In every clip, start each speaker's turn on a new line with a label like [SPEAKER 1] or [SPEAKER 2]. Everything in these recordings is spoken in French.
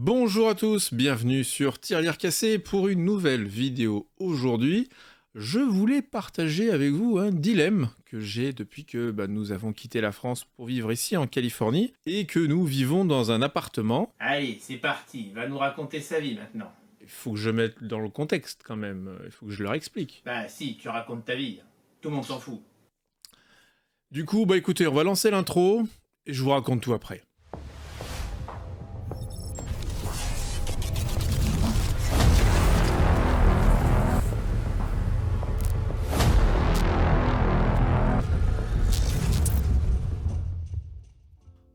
[SPEAKER 1] Bonjour à tous, bienvenue sur Tirelire Cassé pour une nouvelle vidéo. Aujourd'hui, je voulais partager avec vous un dilemme que j'ai depuis que nous avons quitté la France pour vivre ici en Californie et que nous vivons dans un appartement.
[SPEAKER 2] Allez, c'est parti, va nous raconter sa vie maintenant.
[SPEAKER 1] Il faut que je mette dans le contexte quand même, il faut que je leur explique.
[SPEAKER 2] Bah si, tu racontes ta vie, tout le monde s'en fout.
[SPEAKER 1] Du coup, écoutez, on va lancer l'intro et je vous raconte tout après.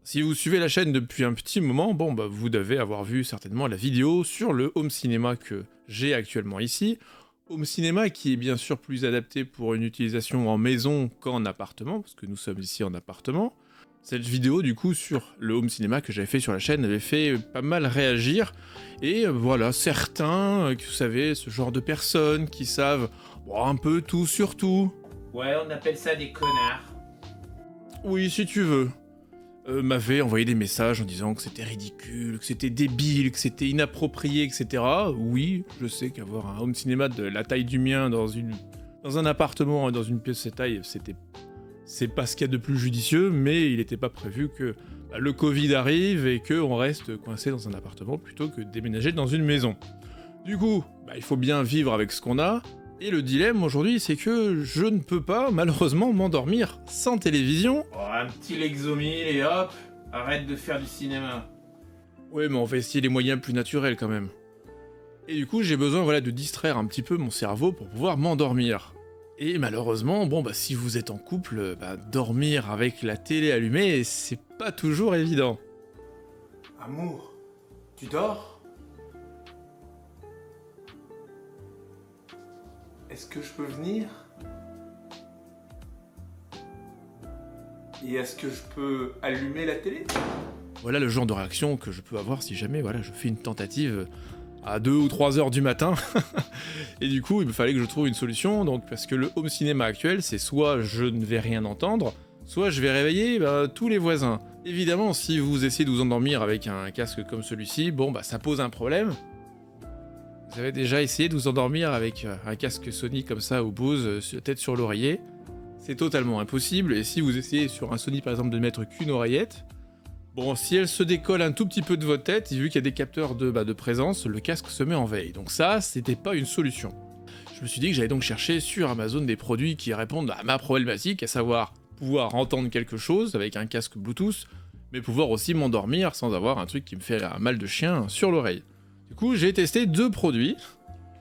[SPEAKER 1] Si vous suivez la chaîne depuis un petit moment, vous devez avoir vu certainement la vidéo sur le home cinéma que j'ai actuellement ici. Home cinéma qui est bien sûr plus adapté pour une utilisation en maison qu'en appartement, parce que nous sommes ici en appartement. Cette vidéo du coup sur le home cinéma que j'avais fait sur la chaîne avait fait pas mal réagir. Et voilà, certains, vous savez, ce genre de personnes qui savent un peu tout sur tout.
[SPEAKER 2] Ouais, on appelle ça des connards.
[SPEAKER 1] Oui, si tu veux. M'avait envoyé des messages en disant que c'était ridicule, que c'était débile, que c'était inapproprié, etc. Oui, je sais qu'avoir un home cinéma de la taille du mien dans un appartement, dans une pièce de cette taille, c'est pas ce qu'il y a de plus judicieux, mais il n'était pas prévu que le Covid arrive et qu'on reste coincé dans un appartement plutôt que de déménager dans une maison. Du coup, il faut bien vivre avec ce qu'on a. Et le dilemme aujourd'hui, c'est que je ne peux pas, malheureusement, m'endormir sans télévision.
[SPEAKER 2] Oh, un petit Lexomil et hop, arrête de faire du cinéma.
[SPEAKER 1] Ouais, mais on va essayer les moyens plus naturels quand même. Et du coup, j'ai besoin de distraire un petit peu mon cerveau pour pouvoir m'endormir. Et malheureusement, si vous êtes en couple, dormir avec la télé allumée, c'est pas toujours évident.
[SPEAKER 2] Amour, tu dors ? Est-ce que je peux venir ? Et est-ce que je peux allumer la télé ?
[SPEAKER 1] Voilà le genre de réaction que je peux avoir si jamais je fais une tentative à 2 ou 3 heures du matin. Et du coup, il me fallait que je trouve une solution, parce que le home cinéma actuel, c'est soit je ne vais rien entendre, soit je vais réveiller tous les voisins. Évidemment, si vous essayez de vous endormir avec un casque comme celui-ci, ça pose un problème. Vous avez déjà essayé de vous endormir avec un casque Sony comme ça au Bose, tête sur l'oreiller. C'est totalement impossible, et si vous essayez sur un Sony par exemple de ne mettre qu'une oreillette, si elle se décolle un tout petit peu de votre tête, vu qu'il y a des capteurs de présence, le casque se met en veille. Donc ça, c'était pas une solution. Je me suis dit que j'allais donc chercher sur Amazon des produits qui répondent à ma problématique, à savoir pouvoir entendre quelque chose avec un casque Bluetooth, mais pouvoir aussi m'endormir sans avoir un truc qui me fait un mal de chien sur l'oreille. Du coup, j'ai testé 2 produits.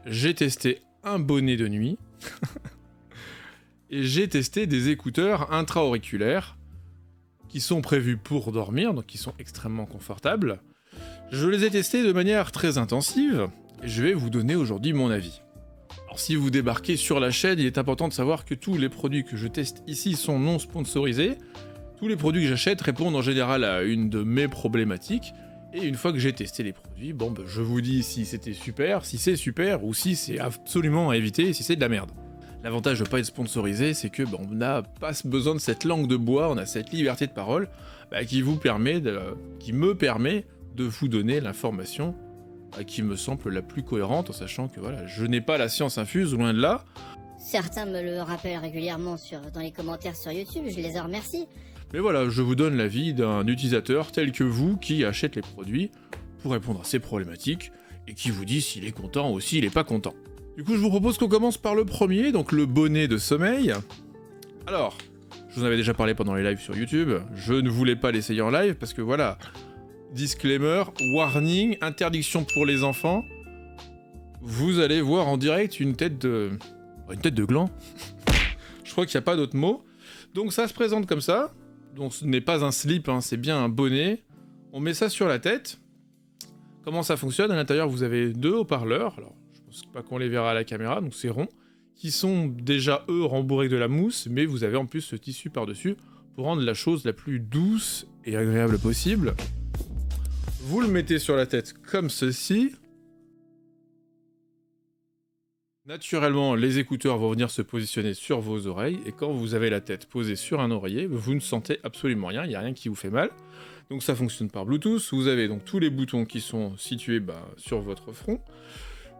[SPEAKER 1] J'ai testé un bonnet de nuit. Et j'ai testé des écouteurs intra-auriculaires qui sont prévus pour dormir, donc qui sont extrêmement confortables. Je les ai testés de manière très intensive, et je vais vous donner aujourd'hui mon avis. Alors si vous débarquez sur la chaîne, il est important de savoir que tous les produits que je teste ici sont non sponsorisés. Tous les produits que j'achète répondent en général à une de mes problématiques, et une fois que j'ai testé les produits, je vous dis si c'était super, si c'est super, ou si c'est absolument à éviter, si c'est de la merde. L'avantage de ne pas être sponsorisé, c'est que on n'a pas besoin de cette langue de bois, on a cette liberté de parole qui me permet de vous donner l'information qui me semble la plus cohérente, en sachant que je n'ai pas la science infuse, loin de là.
[SPEAKER 3] Certains me le rappellent régulièrement dans les commentaires sur YouTube, je les en remercie.
[SPEAKER 1] Mais je vous donne l'avis d'un utilisateur tel que vous qui achète les produits pour répondre à ces problématiques et qui vous dit s'il est content ou s'il est pas content. Du coup, je vous propose qu'on commence par le premier, donc le bonnet de sommeil. Alors, je vous en avais déjà parlé pendant les lives sur YouTube, je ne voulais pas l'essayer en live parce que disclaimer, warning, interdiction pour les enfants. Vous allez voir en direct une tête de gland. Je crois qu'il n'y a pas d'autre mot. Donc ça se présente comme ça. Donc ce n'est pas un slip, c'est bien un bonnet. On met ça sur la tête. Comment ça fonctionne ? À l'intérieur, vous avez 2 haut-parleurs. Alors, je pense pas qu'on les verra à la caméra, donc c'est rond. Qui sont déjà, eux, rembourrés de la mousse, mais vous avez en plus ce tissu par-dessus pour rendre la chose la plus douce et agréable possible. Vous le mettez sur la tête comme ceci. Naturellement, les écouteurs vont venir se positionner sur vos oreilles, et quand vous avez la tête posée sur un oreiller, vous ne sentez absolument rien, il n'y a rien qui vous fait mal. Donc ça fonctionne par Bluetooth, vous avez donc tous les boutons qui sont situés sur votre front.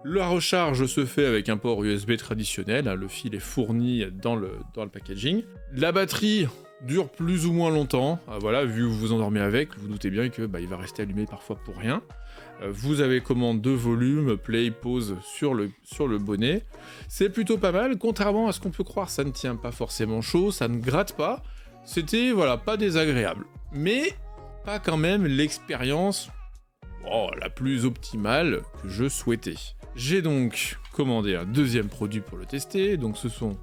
[SPEAKER 1] La recharge se fait avec un port USB traditionnel, hein, le fil est fourni dans le packaging. La batterie dure plus ou moins longtemps, voilà, vu que vous vous endormez avec, vous doutez bien que il va rester allumé parfois pour rien. Vous avez commande de volume, play, pause sur le bonnet. C'est plutôt pas mal, contrairement à ce qu'on peut croire, ça ne tient pas forcément chaud, ça ne gratte pas. C'était, voilà, pas désagréable. Mais pas quand même l'expérience la plus optimale que je souhaitais. J'ai donc commandé un deuxième produit pour le tester, donc ce sont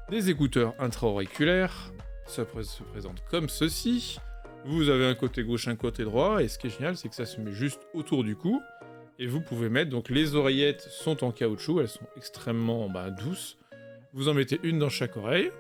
[SPEAKER 1] des écouteurs intra-auriculaires. Ça se présente comme ceci. Vous avez un côté gauche, un côté droit, et ce qui est génial, c'est que ça se met juste autour du cou, et vous pouvez mettre, donc les oreillettes sont en caoutchouc, elles sont extrêmement douces. Vous en mettez une dans chaque oreille.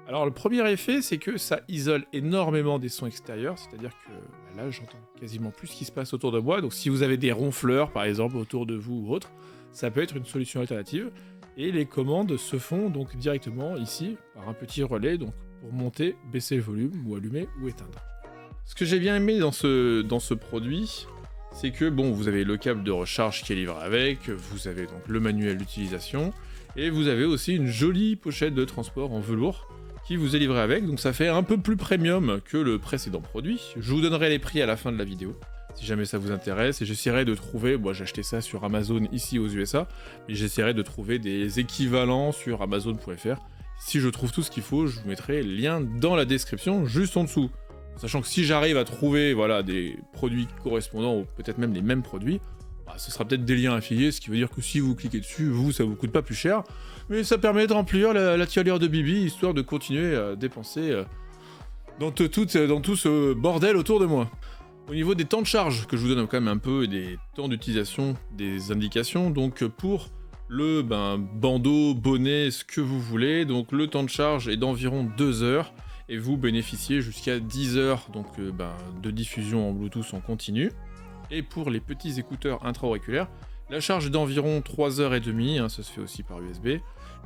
[SPEAKER 1] Alors le premier effet, c'est que ça isole énormément des sons extérieurs, c'est-à-dire que là, j'entends quasiment plus ce qui se passe autour de moi, donc si vous avez des ronfleurs, par exemple, autour de vous ou autre, ça peut être une solution alternative. Et les commandes se font donc directement ici, par un petit relais, donc pour monter, baisser le volume, ou allumer, ou éteindre. Ce que j'ai bien aimé dans ce produit, c'est que vous avez le câble de recharge qui est livré avec, vous avez donc le manuel d'utilisation, et vous avez aussi une jolie pochette de transport en velours, qui vous est livré avec, donc ça fait un peu plus premium que le précédent produit. Je vous donnerai les prix à la fin de la vidéo, si jamais ça vous intéresse, et j'essaierai de trouver, j'ai acheté ça sur Amazon ici aux USA, mais j'essaierai de trouver des équivalents sur Amazon.fr. Si je trouve tout ce qu'il faut, je vous mettrai le lien dans la description, juste en dessous. Sachant que si j'arrive à trouver des produits correspondants, ou peut-être même les mêmes produits, ce sera peut-être des liens affiliés, ce qui veut dire que si vous cliquez dessus, ça vous coûte pas plus cher, mais ça permet de remplir la tirelire de Bibi, histoire de continuer à dépenser dans tout ce bordel autour de moi. Au niveau des temps de charge, que je vous donne quand même un peu, et des temps d'utilisation, des indications, donc pour le bandeau, bonnet, ce que vous voulez, donc le temps de charge est d'environ 2 heures, et vous bénéficiez jusqu'à 10 heures donc, de diffusion en Bluetooth en continu. Et pour les petits écouteurs intra-auriculaires, la charge est d'environ 3h30, ça se fait aussi par USB,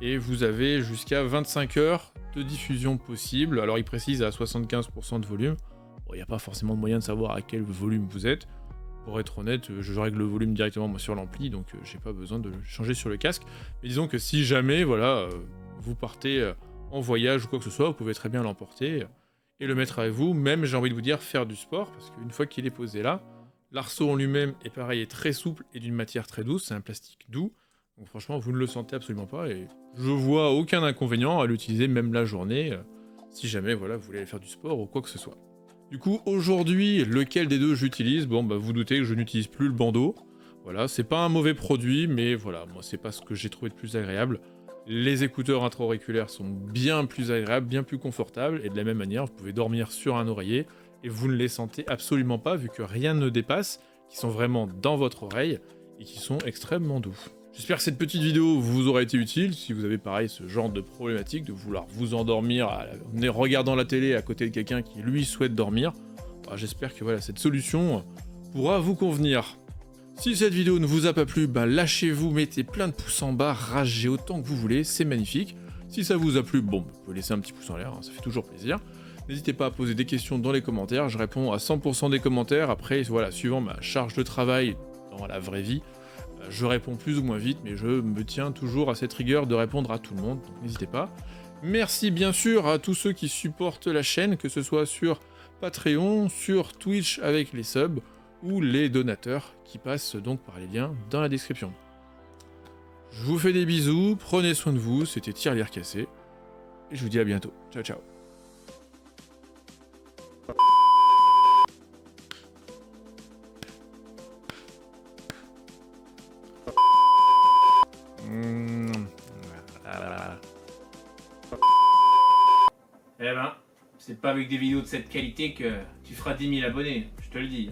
[SPEAKER 1] et vous avez jusqu'à 25 heures de diffusion possible. Alors il précise à 75% de volume, il n'y a pas forcément de moyen de savoir à quel volume vous êtes. Pour être honnête, je règle le volume directement moi, sur l'ampli, donc j'ai pas besoin de changer sur le casque. Mais disons que si jamais vous partez en voyage ou quoi que ce soit, vous pouvez très bien l'emporter et le mettre avec vous, même j'ai envie de vous dire faire du sport, parce qu'une fois qu'il est posé là, l'arceau en lui-même est pareil, est très souple et d'une matière très douce, c'est un plastique doux, donc franchement vous ne le sentez absolument pas, et je vois aucun inconvénient à l'utiliser même la journée, si jamais vous voulez aller faire du sport ou quoi que ce soit. Du coup, aujourd'hui, lequel des deux j'utilise? Vous doutez que je n'utilise plus le bandeau. Voilà, c'est pas un mauvais produit, mais voilà, moi c'est pas ce que j'ai trouvé de plus agréable. Les écouteurs intra-auriculaires sont bien plus agréables, bien plus confortables, et de la même manière, vous pouvez dormir sur un oreiller, et vous ne les sentez absolument pas, vu que rien ne dépasse, qui sont vraiment dans votre oreille, et qui sont extrêmement doux. J'espère que cette petite vidéo vous aura été utile, si vous avez pareil ce genre de problématique, de vouloir vous endormir en regardant la télé à côté de quelqu'un qui lui souhaite dormir. J'espère que cette solution pourra vous convenir. Si cette vidéo ne vous a pas plu, lâchez-vous, mettez plein de pouces en bas, ragez autant que vous voulez, c'est magnifique. Si ça vous a plu, vous pouvez laisser un petit pouce en l'air, ça fait toujours plaisir. N'hésitez pas à poser des questions dans les commentaires, je réponds à 100% des commentaires. Après, suivant ma charge de travail dans la vraie vie, je réponds plus ou moins vite, mais je me tiens toujours à cette rigueur de répondre à tout le monde, donc n'hésitez pas. Merci bien sûr à tous ceux qui supportent la chaîne, que ce soit sur Patreon, sur Twitch avec les subs, ou les donateurs qui passent donc par les liens dans la description. Je vous fais des bisous, prenez soin de vous, c'était Tirelire Cassé, et je vous dis à bientôt. Ciao ciao.
[SPEAKER 2] C'est pas avec des vidéos de cette qualité que tu feras 10 000 abonnés, je te le dis.